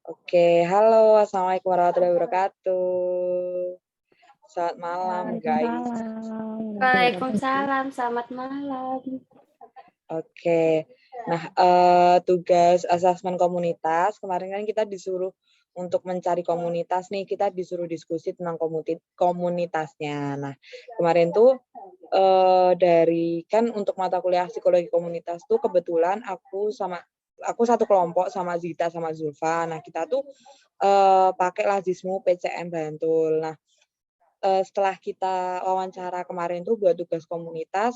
Oke, halo, assalamualaikum warahmatullahi wabarakatuh. Selamat malam, guys. Waalaikumsalam, selamat malam. Oke, nah tugas asesmen komunitas kemarin kan kita disuruh untuk mencari komunitas nih, kita disuruh diskusi tentang komunitasnya. Nah, kemarin tuh dari kan untuk mata kuliah psikologi komunitas tuh kebetulan aku satu kelompok sama Zita sama Zulfa. Nah, kita tuh pakai Lazismu PCM Bantul. Nah, setelah kita wawancara kemarin tuh buat tugas komunitas,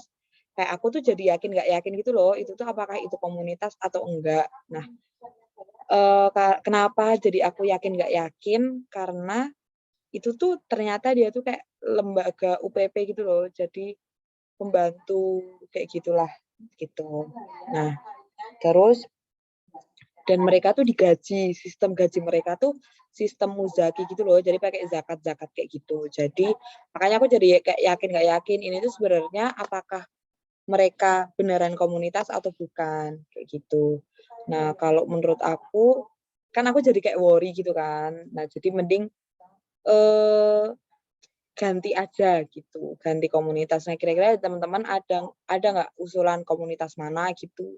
kayak aku tuh jadi yakin nggak yakin gitu loh, itu tuh apakah itu komunitas atau enggak. Nah, kenapa jadi aku yakin nggak yakin, karena itu tuh ternyata dia tuh kayak lembaga UPP gitu loh, jadi pembantu kayak gitulah, gitu. Nah, terus dan mereka tuh digaji, sistem gaji mereka tuh sistem muzaki gitu loh, jadi pakai zakat-zakat kayak gitu. Jadi makanya aku jadi kayak yakin nggak yakin ini tuh sebenarnya apakah mereka beneran komunitas atau bukan kayak gitu. Nah, kalau menurut aku kan aku jadi kayak worry gitu kan. Nah, jadi mending eh ganti aja gitu, ganti komunitas. Nah, kira-kira teman-teman ada nggak usulan komunitas mana gitu?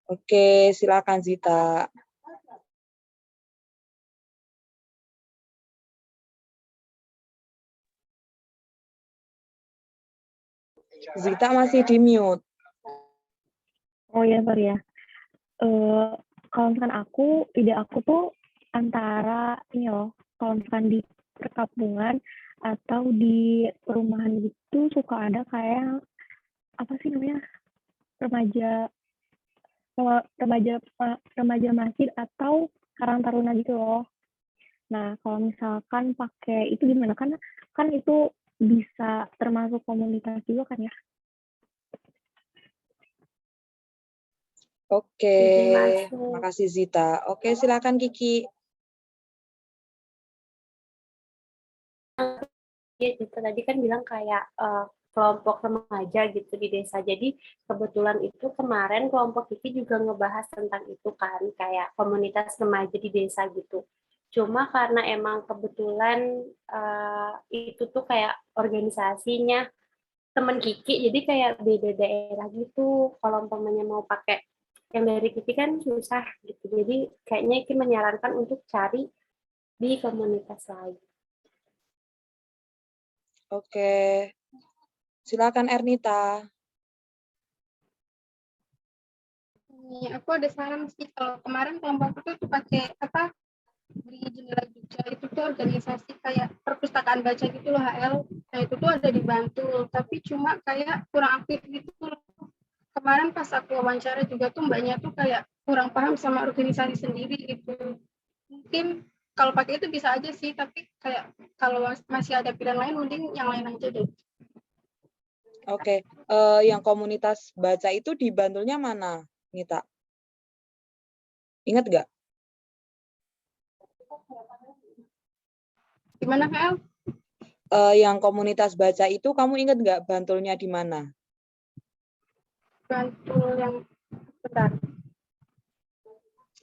Oke, silakan Zita. Zita masih di mute. Oh ya, sorry ya. Kalau misalkan ide aku tuh antara ini loh, kalau misalkan di perkampungan atau di perumahan gitu suka ada kayak apa sih namanya, remaja remaja remaja masjid atau karang taruna gitu loh. Nah, kalau misalkan pakai itu gimana, kan itu bisa termasuk komunitas juga kan ya? Oke, Jadi makasih Zita. Oke, silakan Kiki. ya gitu tadi kan bilang kayak kelompok remaja gitu di desa. Jadi kebetulan itu kemarin kelompok Kiki juga ngebahas tentang itu kan, kayak komunitas remaja di desa gitu. Cuma karena emang kebetulan itu tuh kayak organisasinya teman Kiki, jadi kayak beda daerah gitu. Kalau umpamanya mau pakai yang dari Kiki kan susah gitu. Jadi kayaknya Kiki menyarankan untuk cari di komunitas lain. Oke, silakan Ernita. Aku ada saran sih, kalau kemarin kelompok itu tuh pakai apa, di Jendela Jogja itu tuh organisasi kayak perpustakaan baca gitu loh, HL. Nah itu tuh ada di Bantul, tapi cuma kayak kurang aktif gitu loh. Kemarin pas aku wawancara juga tuh mbaknya tuh kayak kurang paham sama organisasi sendiri gitu. Mungkin kalau pakai itu bisa aja sih, tapi kayak kalau masih ada pilihan lain mending yang lain aja deh. Oke, yang komunitas baca itu di Bantulnya mana, Nita? Ingat nggak? Gimana HL? Yang komunitas baca itu kamu ingat nggak Bantulnya di mana? Bantul yang bentar.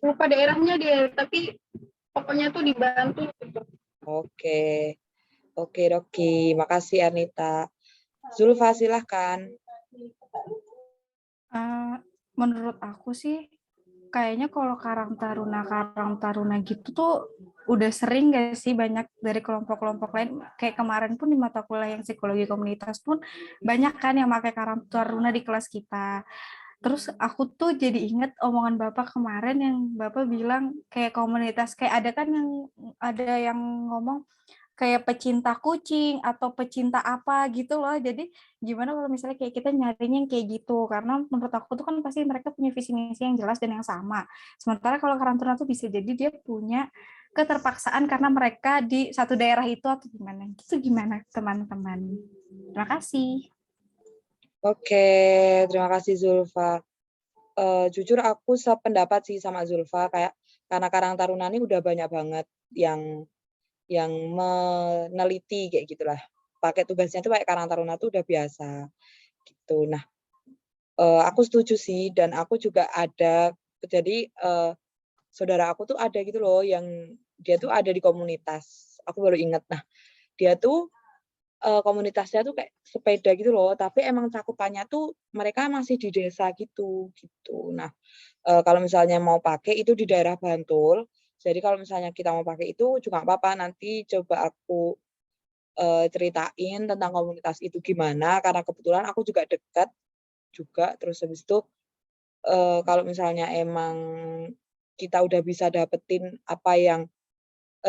Lupa daerahnya dia, tapi pokoknya tuh dibantu gitu. Oke, oke, makasih Ernita. Zulfa silahkan. Menurut aku sih kayaknya kalau Karang Taruna gitu tuh udah sering gak sih banyak dari kelompok-kelompok lain, kayak kemarin pun di mata kuliah yang psikologi komunitas pun banyak kan yang pakai Karang Taruna di kelas kita. Terus aku tuh jadi inget omongan Bapak kemarin yang Bapak bilang kayak komunitas, kayak ada yang ngomong kayak pecinta kucing atau pecinta apa gitu loh. Jadi gimana kalau misalnya kayak kita nyarinya yang kayak gitu, karena menurut aku tuh kan pasti mereka punya visi misi yang jelas dan yang sama. Sementara kalau Karantuna tuh bisa jadi dia punya keterpaksaan karena mereka di satu daerah itu atau gimana. Itu gimana teman-teman? Terima kasih. Oke, terima kasih Zulfa. Jujur aku sependapat sih sama Zulfa, kayak karena Karang Taruna ini udah banyak banget yang meneliti kayak gitulah. Pakai tugasnya tuh kayak Karang Taruna tuh udah biasa gitu. Nah, Aku setuju sih, dan aku juga ada, jadi saudara aku tuh ada gitu loh yang dia tuh ada di komunitas. Aku baru ingat. Nah, dia tuh komunitasnya tuh kayak sepeda gitu loh, tapi emang cakupannya tuh mereka masih di desa gitu, gitu. Nah, kalau misalnya mau pakai itu di daerah Bantul, jadi kalau misalnya kita mau pakai itu juga nggak apa-apa, nanti coba aku, ceritain tentang komunitas itu gimana, karena kebetulan aku juga dekat juga, terus habis itu, kalau misalnya emang kita udah bisa dapetin apa yang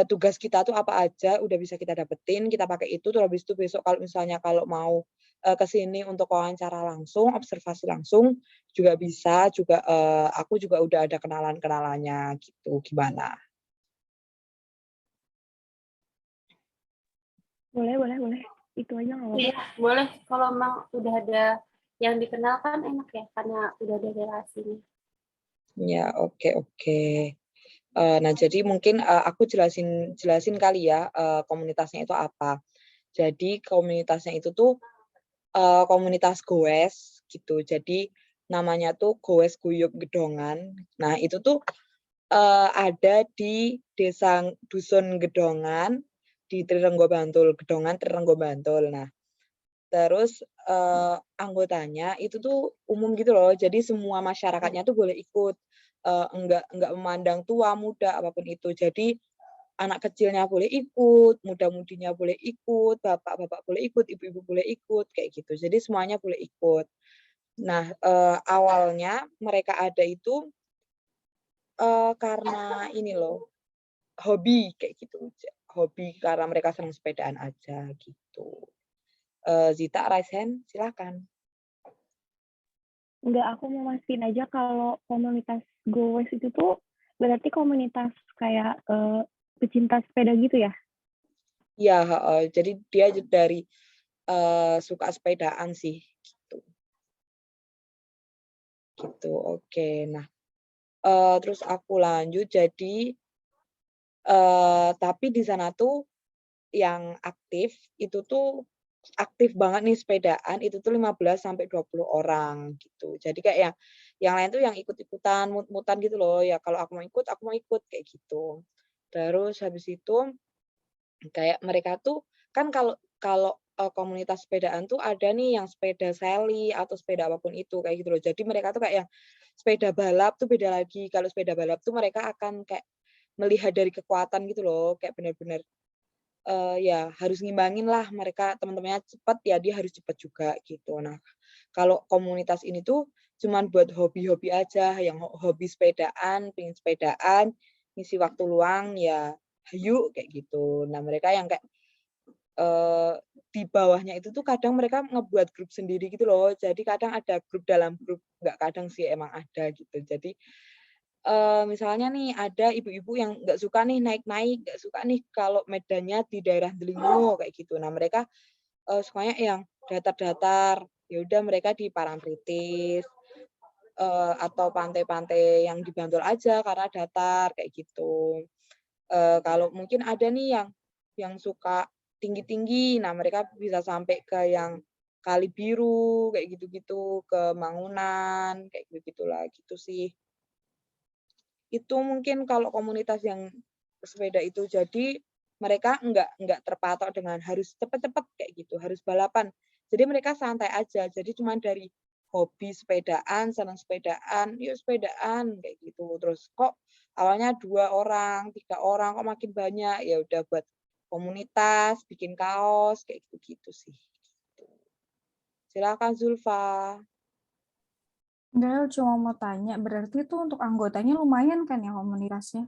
tugas kita tuh apa aja udah bisa kita dapetin, kita pakai itu, terus habis itu besok kalau misalnya kalau mau, ke sini untuk wawancara langsung, observasi langsung juga bisa, juga, aku juga udah ada kenalan-kenalannya gitu, gimana? Boleh, boleh, boleh. Itu aja nggak apa-apa. Iya, boleh. Kalau memang udah ada yang dikenalkan enak ya, karena udah ada relasinya. Ya, oke, oke. Nah jadi mungkin, aku jelasin jelasin kali ya, komunitasnya itu apa. Jadi komunitasnya itu tuh, komunitas goes gitu, jadi namanya tuh Goes Guyub Gedongan. Nah itu tuh ada di desa Dusun Gedongan, di Trirenggo Bantul, Gedongan Trirenggo Bantul. Nah, terus, anggotanya itu tuh umum gitu loh, jadi semua masyarakatnya tuh boleh ikut, enggak memandang tua, muda, apapun itu. Jadi, anak kecilnya boleh ikut, muda-mudinya boleh ikut, bapak-bapak boleh ikut, ibu-ibu boleh ikut, kayak gitu. Jadi semuanya boleh ikut. Nah, awalnya mereka ada itu, karena ini loh, hobi kayak gitu, hobi karena mereka senang sepedaan aja gitu. Zita raise hand, silakan. Enggak, aku mau mastiin aja kalau komunitas Gowes itu tuh berarti komunitas kayak pecinta sepeda gitu ya? Iya, heeh, jadi dia dari, suka sepedaan sih, gitu gitu, oke. Nah, terus aku lanjut jadi, tapi di sana tuh yang aktif, itu tuh aktif banget nih sepedaan, itu tuh 15 sampai 20 orang gitu. Jadi kayak yang lain tuh yang ikut-ikutan, mut-mutan gitu loh, ya kalau aku mau ikut, kayak gitu. Terus habis itu kayak mereka tuh kan kalau kalau, komunitas sepedaan tuh ada nih yang sepeda seli atau sepeda apapun itu, kayak gitu loh. Jadi mereka tuh kayak yang sepeda balap tuh beda lagi. Kalau sepeda balap tuh mereka akan kayak melihat dari kekuatan gitu loh, kayak bener-bener ya harus ngimbangin lah mereka teman-temannya cepet, ya dia harus cepet juga gitu. Nah, kalau komunitas ini tuh cuman buat hobi-hobi aja, yang hobi sepedaan, pengen sepedaan, ngisi waktu luang, ya hayu kayak gitu. Nah, mereka yang kayak, eee, di bawahnya itu tuh kadang mereka ngebuat grup sendiri gitu loh. Jadi kadang ada grup dalam grup, nggak kadang sih emang ada gitu. Jadi misalnya nih ada ibu-ibu yang nggak suka nih naik-naik, nggak suka nih kalau medannya di daerah Delingo kayak gitu. Nah mereka, sukanya yang datar-datar, ya udah mereka di Parangtritis, atau pantai-pantai yang di Bantul aja karena datar kayak gitu. Kalau mungkin ada nih yang suka tinggi-tinggi, nah mereka bisa sampai ke yang Kali Biru kayak gitu-gitu, ke Mangunan kayak gitu-gitulah, gitu sih. Itu mungkin kalau komunitas yang sepeda itu. Jadi mereka enggak terpatok dengan harus cepet-cepet kayak gitu, harus balapan. Jadi mereka santai aja, jadi cuman dari hobi sepedaan, senang sepedaan, "Yuk sepedaan," kayak gitu. Terus kok awalnya 2 orang, 3 orang, kok makin banyak, ya udah buat komunitas, bikin kaos, kayak gitu-gitu sih, gitu. Silakan Zulfa. Enggak, cuma mau tanya, berarti itu untuk anggotanya lumayan kan ya komunitasnya?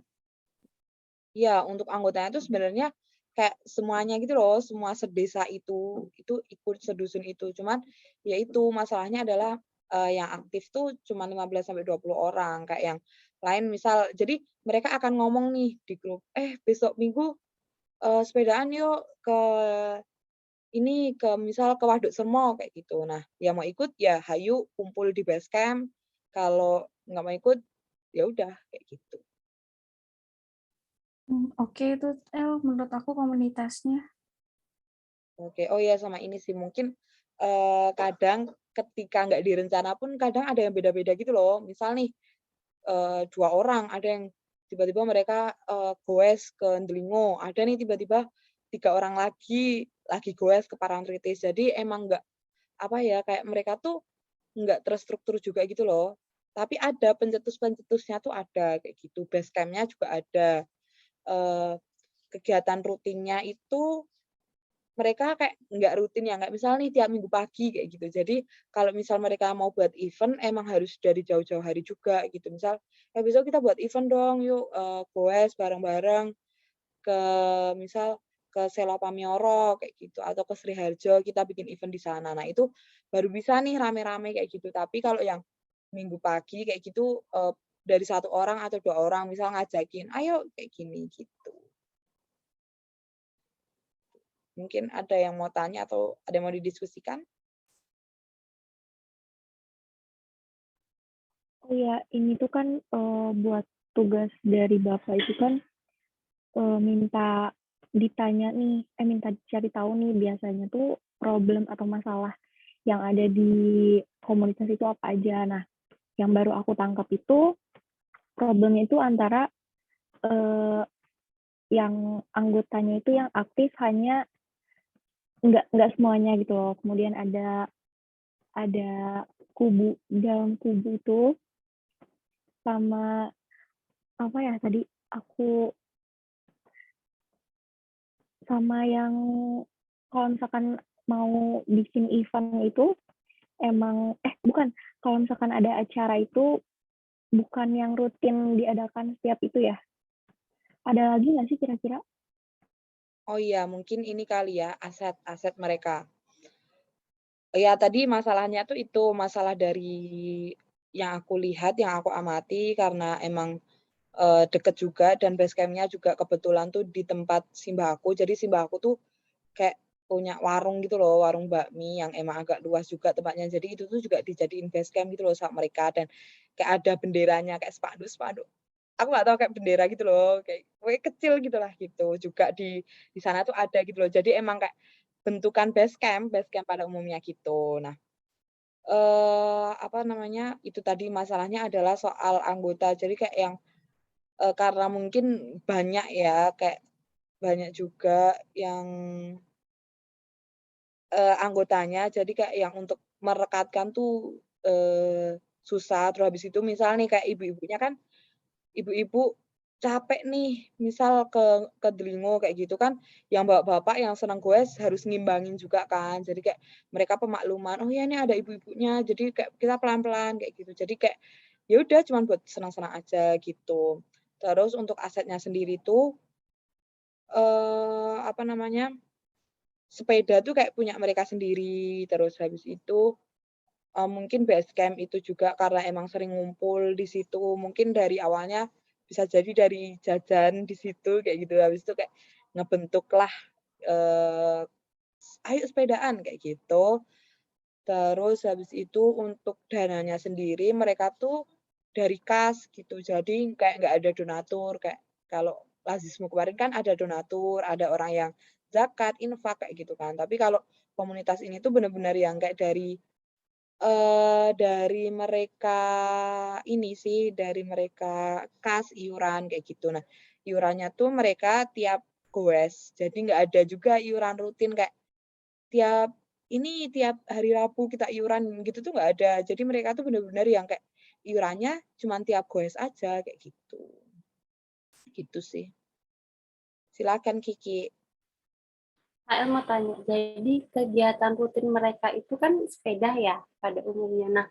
Iya, untuk anggotanya itu sebenarnya kayak semuanya gitu loh, semua sedesa itu ikut sedusun itu. Cuman ya itu masalahnya adalah, yang aktif tuh cuma 15 sampai 20 orang, kayak yang lain misal jadi mereka akan ngomong nih di grup, "Eh, besok Minggu, sepedaan yuk ke ini, ke misal ke Waduk Semo," kayak gitu. Nah, yang mau ikut ya hayu kumpul di base camp, kalau nggak mau ikut, ya udah kayak gitu. Oke itu menurut aku komunitasnya. Oke, oh ya sama ini sih mungkin, kadang ketika nggak direncana pun kadang ada yang beda-beda gitu loh. Misal nih 2 orang, ada yang tiba-tiba mereka goes ke Ndelingo, ada nih tiba-tiba 3 orang lagi goes ke Parangtritis. Jadi emang nggak apa ya, kayak mereka tuh nggak terstruktur juga gitu loh. Tapi ada pencetus-pencetusnya tuh ada kayak gitu. Base camp-nya juga ada. Kegiatan rutinnya itu mereka kayak nggak rutin ya, nggak misal nih tiap minggu pagi kayak gitu. Jadi kalau misal mereka mau buat event emang harus dari jauh-jauh hari juga gitu. Misal, besok kita buat event dong, yuk goes bareng-bareng ke misal ke Sela Pamioro kayak gitu atau ke Sriharjo kita bikin event di sana. Nah, itu baru bisa nih rame-rame kayak gitu. Tapi kalau yang minggu pagi kayak gitu dari 1 orang atau 2 orang misal ngajakin, "Ayo," kayak gini gitu. Mungkin ada yang mau tanya atau ada yang mau didiskusikan? Oh ya, ini tuh kan buat tugas dari Bapak itu kan minta ditanya nih, minta cari tahu nih biasanya tuh problem atau masalah yang ada di komunitas itu apa aja. Nah, yang baru aku tangkap itu problemnya itu antara yang anggotanya itu yang aktif hanya nggak semuanya gitu loh. Kemudian ada kubu dalam kubu itu sama apa ya tadi aku sama yang kalau misalkan mau bikin event itu emang bukan kalau misalkan ada acara itu bukan yang rutin diadakan setiap itu ya. Ada lagi nggak sih kira-kira? Oh iya, mungkin ini kali ya, aset-aset mereka. Ya tadi masalahnya tuh itu, masalah dari yang aku lihat, yang aku amati karena emang, deket juga dan base camp-nya juga kebetulan tuh di tempat simbah aku. Jadi simbah aku tuh kayak punya warung gitu loh, warung bakmi yang emang agak luas juga tempatnya. Jadi itu tuh juga dijadiin base camp gitu loh sama mereka dan kayak ada benderanya, kayak spanduk-spanduk. Aku nggak tahu kayak bendera gitu loh, kayak pokoknya kecil gitulah gitu. Juga di sana tuh ada gitu loh. Jadi emang kayak bentukan base camp pada umumnya gitu. Nah, apa namanya, itu tadi masalahnya adalah soal anggota. Jadi kayak yang, karena mungkin banyak ya, kayak banyak juga yang anggotanya, jadi kayak yang untuk merekatkan tuh, susah, terus habis itu misal nih kayak ibu-ibunya kan, ibu-ibu capek nih, misal ke Delingo kayak gitu kan, yang bapak-bapak yang senang goes harus ngimbangin juga kan, jadi kayak mereka pemakluman, "Oh ya ini ada ibu-ibunya, jadi kayak kita pelan-pelan," kayak gitu. Jadi kayak, ya udah cuman buat senang-senang aja gitu. Terus untuk asetnya sendiri tuh, apa namanya, sepeda tuh kayak punya mereka sendiri, terus habis itu, mungkin base camp itu juga karena emang sering ngumpul di situ, mungkin dari awalnya bisa jadi dari jajan di situ kayak gitu, habis itu kayak ngebentuklah, eee, "Ayo sepedaan," kayak gitu. Terus habis itu untuk dananya sendiri mereka tuh dari kas gitu, jadi kayak nggak ada donatur, kayak kalau Lazismu kemarin kan ada donatur, ada orang yang zakat, infak, kayak gitu kan. Tapi kalau komunitas ini tuh bener-bener yang kayak dari mereka ini sih, dari mereka kas, iuran, kayak gitu. Nah, iurannya tuh mereka tiap goes, jadi nggak ada juga iuran rutin kayak tiap tiap hari Rabu kita iuran gitu tuh nggak ada. Jadi mereka tuh bener-bener yang kayak iurannya cuman tiap goes aja, kayak gitu. Gitu sih. Silakan Kiki. HL mau tanya, jadi kegiatan rutin mereka itu kan sepeda ya pada umumnya. Nah,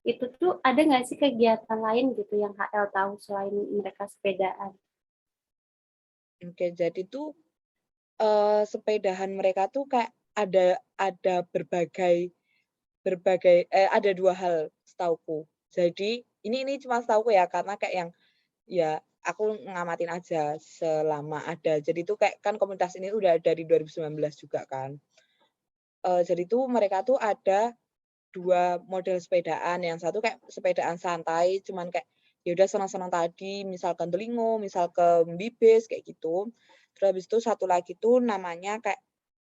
itu tuh ada nggak sih kegiatan lain gitu yang HL tahu selain mereka sepedaan? Oke, jadi tuh, sepedahan mereka tuh kayak ada berbagai berbagai ada 2 hal setauku. Jadi ini cuma setauku ya, karena kayak yang ya aku ngamatin aja selama ada. Jadi tuh kayak kan komunitas ini udah dari 2019 juga kan. Jadi tuh mereka tuh ada 2 model sepedaan, yang satu kayak sepedaan santai cuman kayak ya udah senang-senang tadi, misal ke Delingo, misal ke Mbibis kayak gitu. Terus habis itu satu lagi tuh namanya kayak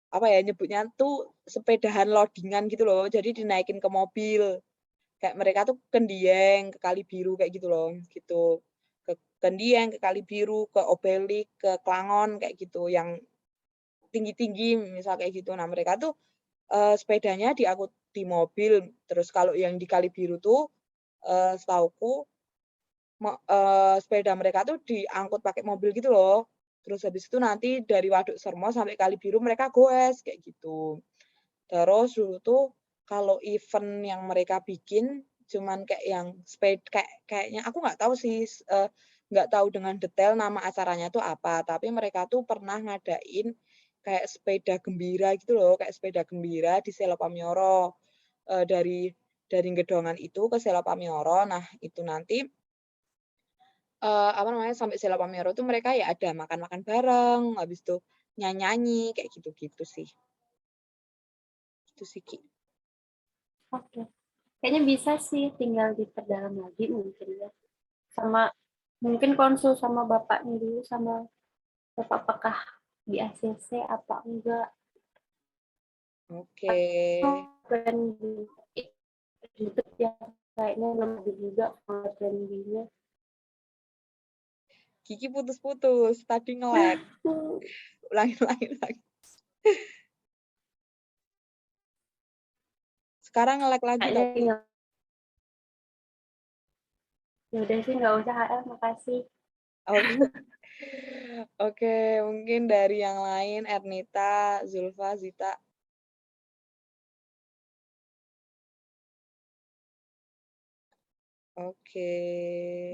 apa ya nyebutnya tuh sepedahan loadingan gitu loh. Jadi dinaikin ke mobil. Kayak mereka tuh ke Dieng, ke Kali Biru kayak gitu loh, gitu. Ke Dieng, ke Kali Biru, ke Obelik, ke Klangon kayak gitu yang tinggi-tinggi misal kayak gitu. Nah, mereka tuh sepedanya diangkut di mobil. Terus kalau yang di Kali Biru tuh setauku sepeda mereka tuh diangkut pakai mobil gitu loh. Terus habis itu nanti dari Waduk Sermo sampai Kali Biru mereka goes kayak gitu. Terus dulu tuh kalau event yang mereka bikin cuman kayak yang kayaknya aku nggak tahu sih nggak tahu dengan detail nama acaranya tuh apa, tapi mereka tuh pernah ngadain kayak sepeda gembira gitu loh, kayak sepeda gembira di Selo Pamioro. Dari Gedongan itu ke Selo Pamioro. Nah, itu nanti apa namanya, sampai Selo Pamioro tuh mereka ya ada makan-makan bareng, habis itu nyanyi-nyanyi kayak gitu-gitu sih. Itu sih, Ki. Oke. Kayaknya bisa sih, tinggal diperdalam lagi mungkin ya. Sama mungkin konsul sama bapaknya dulu, sama bapak apakah di ACC apa enggak. Oke. Plan di YouTube ya, kayaknya lebih juga plan B-nya. Kiki putus-putus, tadi nge-lag. Ulangi lagi. Sekarang nge-lag lagi Kayaknya tapi. ya udah sih, nggak usah HL, makasih. Oke. Oke, mungkin dari yang lain, Ernita, Zulfa, Zita. Oke.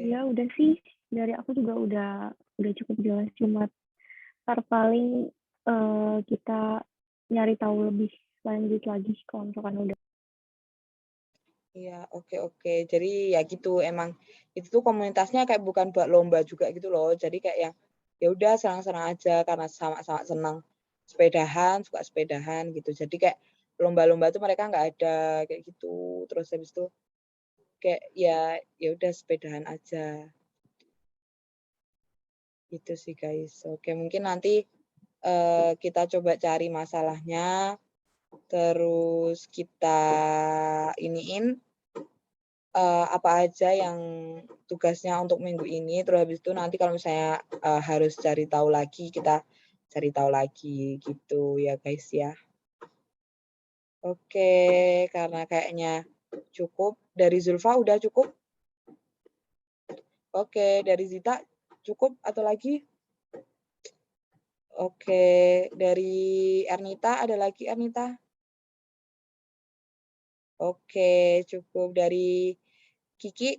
Ya udah sih, dari aku juga udah cukup jelas, cuma paling kita nyari tahu lebih lanjut lagi kalau misalkan udah. Iya, oke. Jadi ya gitu, emang itu tuh komunitasnya kayak bukan buat lomba juga gitu loh. Jadi kayak yang ya udah senang-senang aja karena sama-sama senang sepedahan, suka sepedahan gitu. Jadi kayak lomba-lomba tuh mereka nggak ada kayak gitu. Terus habis itu kayak ya udah sepedahan aja. Gitu sih guys. Oke, mungkin nanti kita coba cari masalahnya, terus kita iniin apa aja yang tugasnya untuk minggu ini, terus habis itu nanti kalau misalnya harus cari tahu lagi, kita cari tahu lagi gitu ya guys ya. Oke, karena kayaknya cukup. Dari Zulfa udah cukup? Oke, dari Zita cukup atau lagi? Oke, dari Ernita ada lagi Ernita? Oke, cukup. Dari Kiki?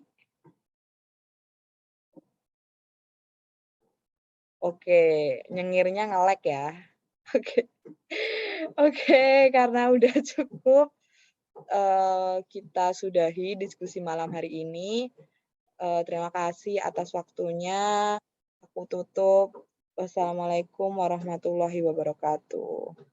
Oke, nyengirnya nge-lag ya. Oke. Oke, karena udah cukup, kita sudahi diskusi malam hari ini. Terima kasih atas waktunya. Aku tutup. Wassalamualaikum warahmatullahi wabarakatuh.